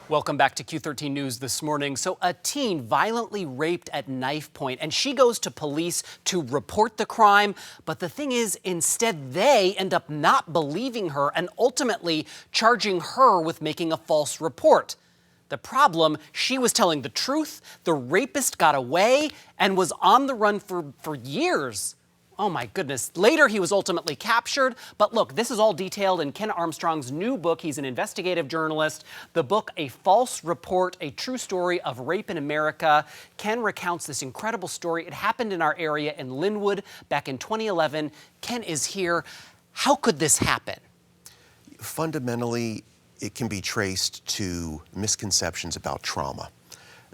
Welcome back to Q13 News this morning. So a teen violently raped at knife point, and she goes to police to report the crime. But the thing is, instead, they end up not believing her and ultimately charging her with making a false report. The problem, she was telling the truth, the rapist got away and was on the run for years. Oh my goodness. Later, he was ultimately captured. But look, this is all detailed in Ken Armstrong's new book. He's an investigative journalist. The book, A False Report, A True Story of Rape in America. Ken recounts this incredible story. It happened in our area in Linwood back in 2011. Ken is here. How could this happen? Fundamentally, it can be traced to misconceptions about trauma.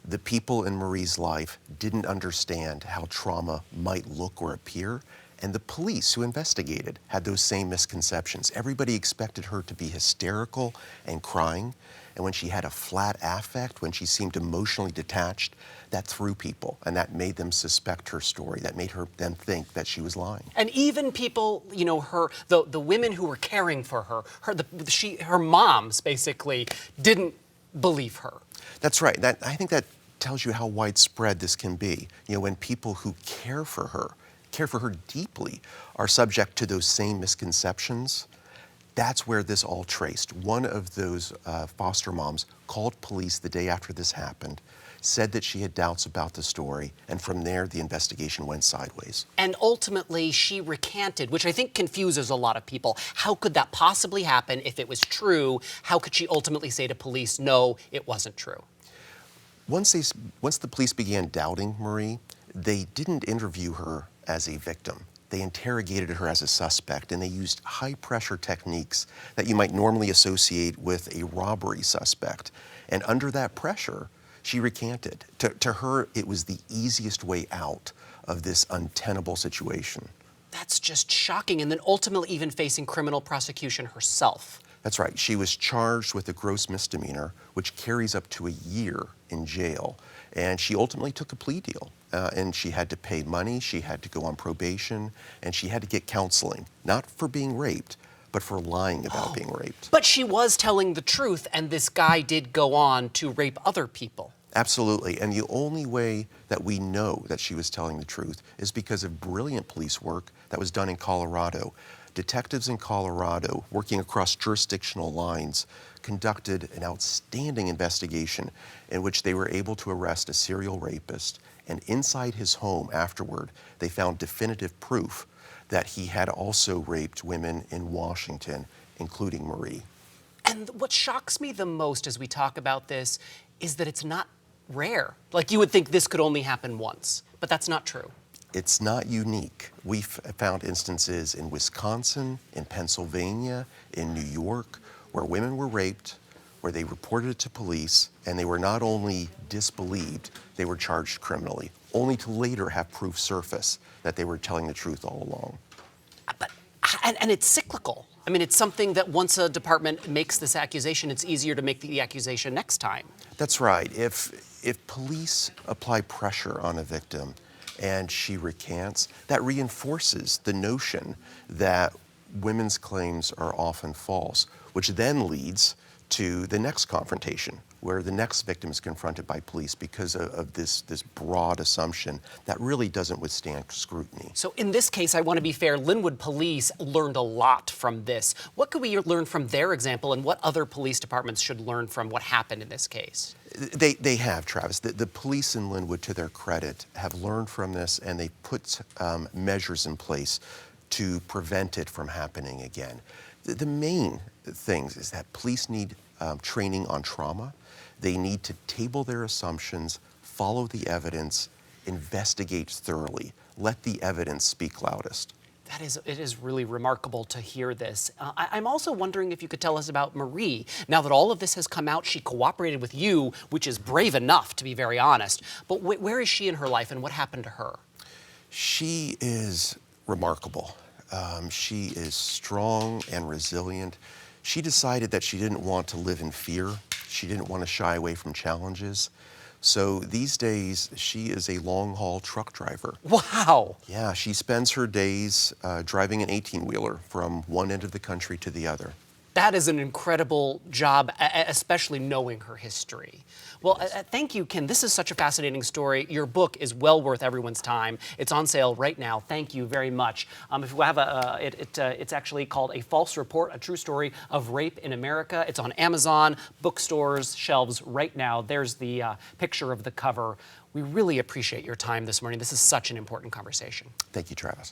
The people in Marie's life didn't understand how trauma might look or appear, and the police who investigated had those same misconceptions. Everybody expected her to be hysterical and crying, and when she had a flat affect, when she seemed emotionally detached, that threw people, and that made them suspect her story. That made them think that she was lying. And even people, you know, the women who were caring for her, her moms basically didn't believe her. That's right. I think that tells you how widespread this can be. You know, when people who care for her deeply, are subject to those same misconceptions, that's where this all traced. One of those foster moms called police the day after this happened, said that she had doubts about the story, and from there, the investigation went sideways. And ultimately, she recanted, which I think confuses a lot of people. How could that possibly happen if it was true? How could she ultimately say to police, no, it wasn't true? Once the police began doubting Marie, they didn't interview her as a victim. They interrogated her as a suspect, and they used high-pressure techniques that you might normally associate with a robbery suspect. And under that pressure, she recanted. To her, it was the easiest way out of this untenable situation. That's just shocking, and then ultimately even facing criminal prosecution herself. That's right. She was charged with a gross misdemeanor, which carries up to a year in jail. And she ultimately took a plea deal. And she had to pay money, she had to go on probation, and she had to get counseling, not for being raped, but for lying about being raped. But she was telling the truth, and this guy did go on to rape other people. Absolutely. And the only way that we know that she was telling the truth is because of brilliant police work that was done in Colorado. Detectives in Colorado, working across jurisdictional lines, conducted an outstanding investigation in which they were able to arrest a serial rapist. And inside his home afterward, they found definitive proof that he had also raped women in Washington, including Marie. And what shocks me the most as we talk about this is that it's not rare. Like, you would think this could only happen once, but that's not true. It's not unique. We've found instances in Wisconsin, in Pennsylvania, in New York, where women were raped, where they reported it to police, and they were not only disbelieved, they were charged criminally, only to later have proof surface that they were telling the truth all along. And it's cyclical. I mean, it's something that once a department makes this accusation, it's easier to make the accusation next time. That's right. If police apply pressure on a victim and she recants, that reinforces the notion that women's claims are often false, which then leads to the next confrontation, where the next victim is confronted by police because of this broad assumption that really doesn't withstand scrutiny. So in this case, I want to be fair, Linwood police learned a lot from this. What could we learn from their example, and what other police departments should learn from what happened in this case? They have, Travis. The police in Linwood, to their credit, have learned from this, and they put measures in place to prevent it from happening again. The main things is that police need training on trauma. They need to table their assumptions, follow the evidence, investigate thoroughly, let the evidence speak loudest. It is really remarkable to hear this. I'm also wondering if you could tell us about Marie. Now that all of this has come out, she cooperated with you, which is brave enough, to be very honest. But where is she in her life, and what happened to her? She is remarkable. She is strong and resilient. She decided that she didn't want to live in fear. She didn't want to shy away from challenges. So these days, she is a long-haul truck driver. Wow. Yeah, she spends her days driving an 18-wheeler from one end of the country to the other. That is an incredible job, especially knowing her history. Well, thank you, Ken. This is such a fascinating story. Your book is well worth everyone's time. It's on sale right now. Thank you very much. If you have it's actually called A False Report, A True Story of Rape in America. It's on Amazon, bookstores, shelves right now. There's the picture of the cover. We really appreciate your time this morning. This is such an important conversation. Thank you, Travis.